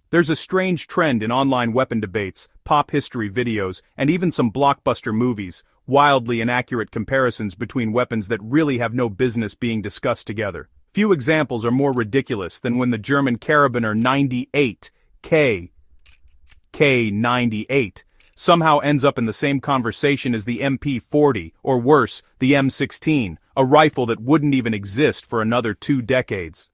There's a strange trend in online weapon debates, pop history videos, and even some blockbuster movies, wildly inaccurate comparisons between weapons that really have no business being discussed together. Few examples are more ridiculous than when the German Kar98k, K98, somehow ends up in the same conversation as the MP40, or worse, the M16, a rifle that wouldn't even exist for another 2 decades.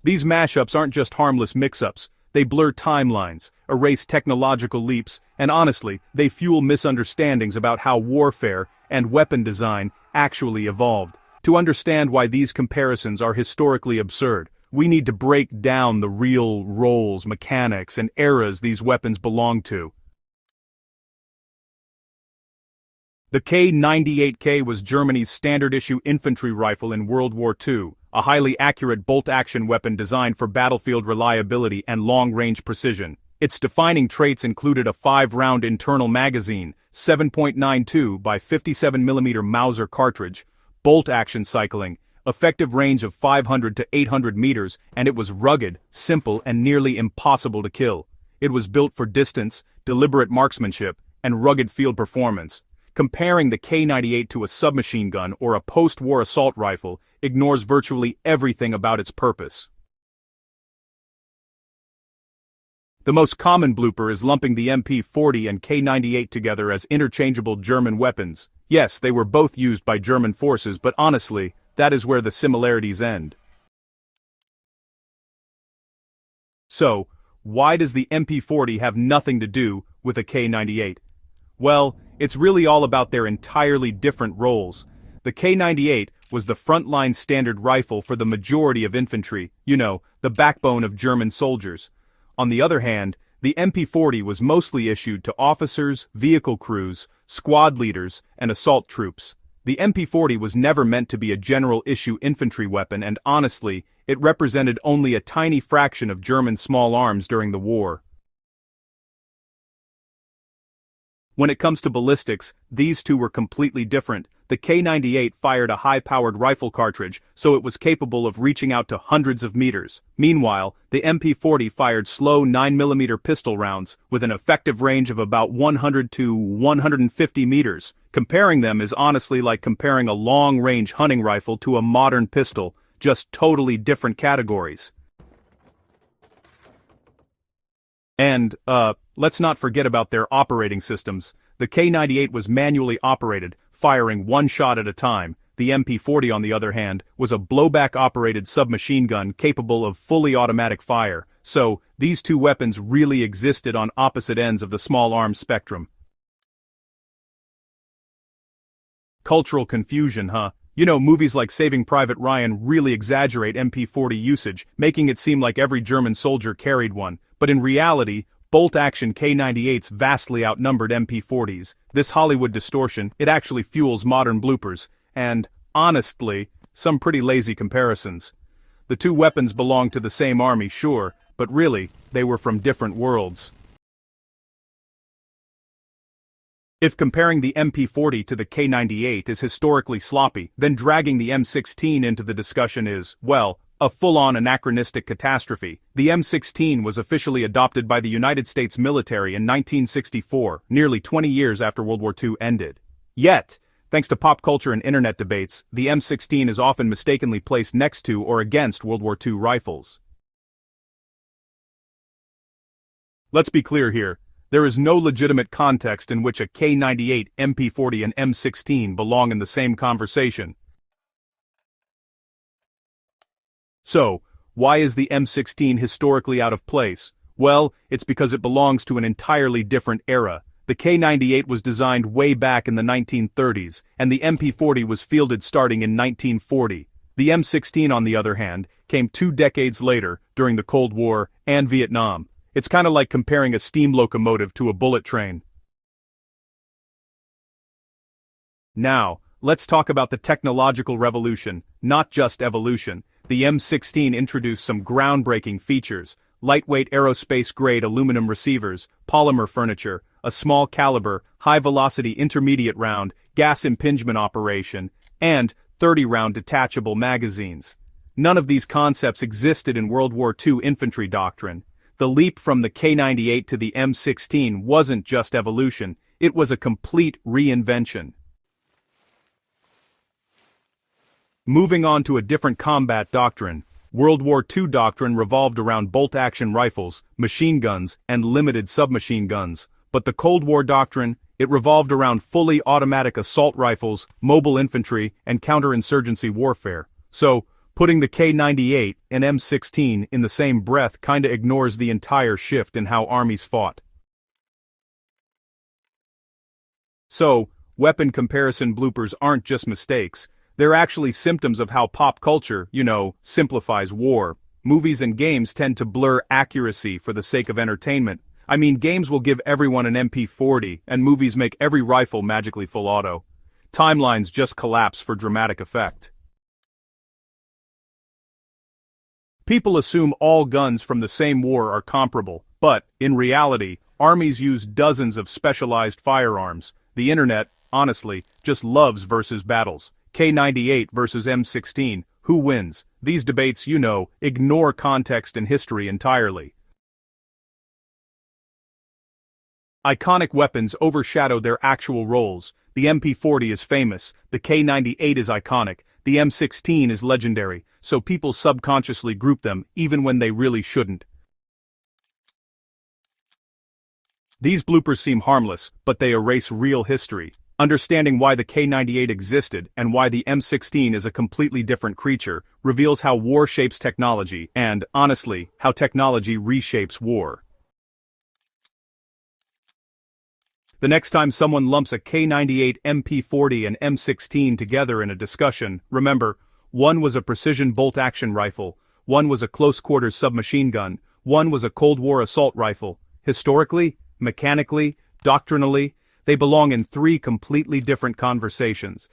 These mashups aren't just harmless mix-ups, they blur timelines, erase technological leaps, and honestly, they fuel misunderstandings about how warfare and weapon design actually evolved. To understand why these comparisons are historically absurd, we need to break down the real roles, mechanics, and eras these weapons belong to. The K98k was Germany's standard-issue infantry rifle in World War II, a highly accurate bolt-action weapon designed for battlefield reliability and long-range precision. Its defining traits included a 5-round internal magazine, 7.92 by 57mm Mauser cartridge, bolt-action cycling, effective range of 500 to 800 meters, and it was rugged, simple, and nearly impossible to kill. It was built for distance, deliberate marksmanship, and rugged field performance. Comparing the K98 to a submachine gun or a post-war assault rifle ignores virtually everything about its purpose. The most common blooper is lumping the MP40 and K98 together as interchangeable German weapons. Yes, they were both used by German forces, but honestly, that is where the similarities end. So, why does the MP40 have nothing to do with a K98? Well, it's really all about their entirely different roles. The K98 was the frontline standard rifle for the majority of infantry, the backbone of German soldiers. On the other hand, the MP40 was mostly issued to officers, vehicle crews, squad leaders, and assault troops. The MP40 was never meant to be a general-issue infantry weapon, and honestly, it represented only a tiny fraction of German small arms during the war. When it comes to ballistics, these two were completely different. The K98 fired a high-powered rifle cartridge, so it was capable of reaching out to hundreds of meters. Meanwhile, the MP40 fired slow 9mm pistol rounds, with an effective range of about 100 to 150 meters. Comparing them is honestly like comparing a long-range hunting rifle to a modern pistol, just totally different categories. And, let's not forget about their operating systems. The K98 was manually operated, firing one shot at a time. The MP40, on the other hand, was a blowback-operated submachine gun capable of fully automatic fire. So, these two weapons really existed on opposite ends of the small arms spectrum. Cultural confusion, huh? Movies like Saving Private Ryan really exaggerate MP40 usage, making it seem like every German soldier carried one. But in reality, bolt-action K98s vastly outnumbered MP40s. This Hollywood distortion, it actually fuels modern bloopers, and, honestly, some pretty lazy comparisons. The two weapons belonged to the same army, sure, but really, they were from different worlds. If comparing the MP40 to the K98 is historically sloppy, then dragging the M16 into the discussion is, well, a full-on anachronistic catastrophe. The M16 was officially adopted by the United States military in 1964, nearly 20 years after World War II ended. Yet, thanks to pop culture and internet debates, the M16 is often mistakenly placed next to or against World War II rifles. Let's be clear here. There is no legitimate context in which a K98, MP40, and M16 belong in the same conversation. So, why is the M16 historically out of place? Well, it's because it belongs to an entirely different era. The K98 was designed way back in the 1930s, and the MP40 was fielded starting in 1940. The M16, on the other hand, came 2 decades later, during the Cold War and Vietnam. It's kind of like comparing a steam locomotive to a bullet train. Now, let's talk about the technological revolution, not just evolution. The M16 introduced some groundbreaking features: lightweight aerospace-grade aluminum receivers, polymer furniture, a small caliber, high-velocity intermediate round, gas impingement operation, and 30-round detachable magazines. None of these concepts existed in World War II infantry doctrine. The leap from the K98 to the M16 wasn't just evolution, it was a complete reinvention. Moving on to a different combat doctrine, World War II doctrine revolved around bolt-action rifles, machine guns, and limited submachine guns, but the Cold War doctrine, it revolved around fully automatic assault rifles, mobile infantry, and counterinsurgency warfare. So, putting the K98 and M16 in the same breath kinda ignores the entire shift in how armies fought. So, weapon comparison bloopers aren't just mistakes, they're actually symptoms of how pop culture, simplifies war. Movies and games tend to blur accuracy for the sake of entertainment. I mean, games will give everyone an MP40, and movies make every rifle magically full auto. Timelines just collapse for dramatic effect. People assume all guns from the same war are comparable, but, in reality, armies use dozens of specialized firearms. The internet, honestly, just loves versus battles. K98 versus M16, who wins? These debates, ignore context and history entirely. Iconic weapons overshadow their actual roles. The MP40 is famous, the K98 is iconic, the M16 is legendary, so people subconsciously group them even when they really shouldn't. These bloopers seem harmless, but they erase real history. Understanding why the K98 existed and why the M16 is a completely different creature reveals how war shapes technology and, honestly, how technology reshapes war. The next time someone lumps a K98, MP40 and M16 together in a discussion, remember, one was a precision bolt-action rifle, one was a close-quarters submachine gun, one was a Cold War assault rifle. Historically, mechanically, doctrinally, they belong in three completely different conversations.